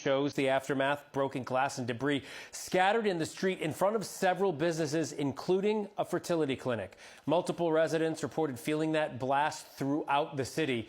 shows the aftermath, broken glass and debris scattered in the street in front of several businesses, including a fertility clinic. Multiple residents reported feeling that blast throughout the city.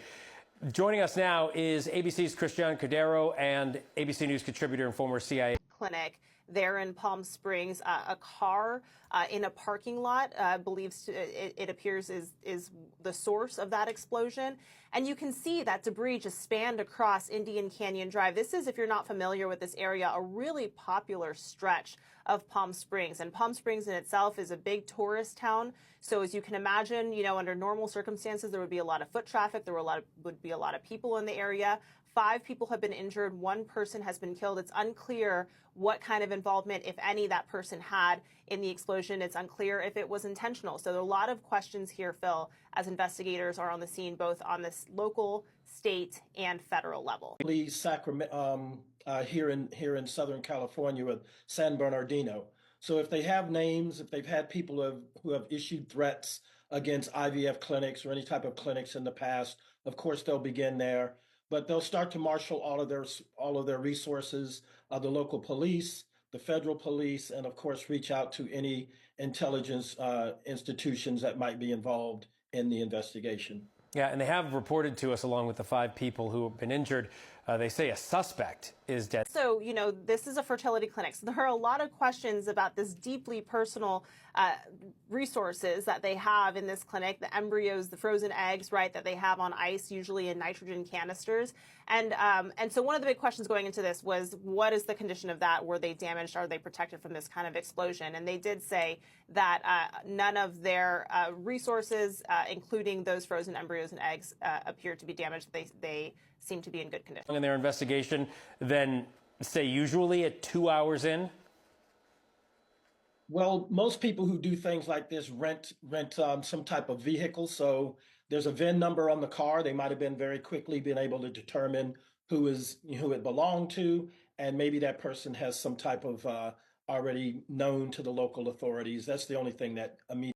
Joining us now is ABC's Christian Cordero and ABC News contributor and former CIA clinic there in Palm Springs. A car in a parking lot it appears is the source of that explosion. And you can see that debris just spanned across Indian Canyon Drive. This is, if you're not familiar with this area, a really popular stretch of Palm Springs. And Palm Springs in itself is a big tourist town. So as you can imagine, under normal circumstances, there would be a lot of foot traffic. There would be a lot of people in the area. 5 people have been injured. 1 person has been killed. It's unclear what kind of involvement, if any, that person had in the explosion. It's unclear if it was intentional. So there are a lot of questions here, Phil, as investigators are on the scene, both on this local, state, and federal level. Sacramento, here in Southern California with San Bernardino. So if they have names, if they've had people who have issued threats against IVF clinics or any type of clinics in the past, of course they'll begin there. But they'll start to marshal all of their resources, the local police, the federal police, and of course reach out to any intelligence institutions that might be involved in the investigation. Yeah, and they have reported to us, along with the 5 people who have been injured, they say a suspect is dead. So, this is a fertility clinic. So there are a lot of questions about this deeply personal resources that they have in this clinic, the embryos, the frozen eggs, right, that they have on ice, usually in nitrogen canisters. And so one of the big questions going into this was, what is the condition of that? Were they damaged? Are they protected from this kind of explosion? And they did say that none of their resources, including those frozen embryos and eggs, appear to be damaged. They seem to be in good condition. In their investigation, then say usually at 2 hours in? Well, most people who do things like this rent some type of vehicle. So there's a VIN number on the car. They might have been very quickly been able to determine who it belonged to, and maybe that person has some type of already known to the local authorities. That's the only thing that immediately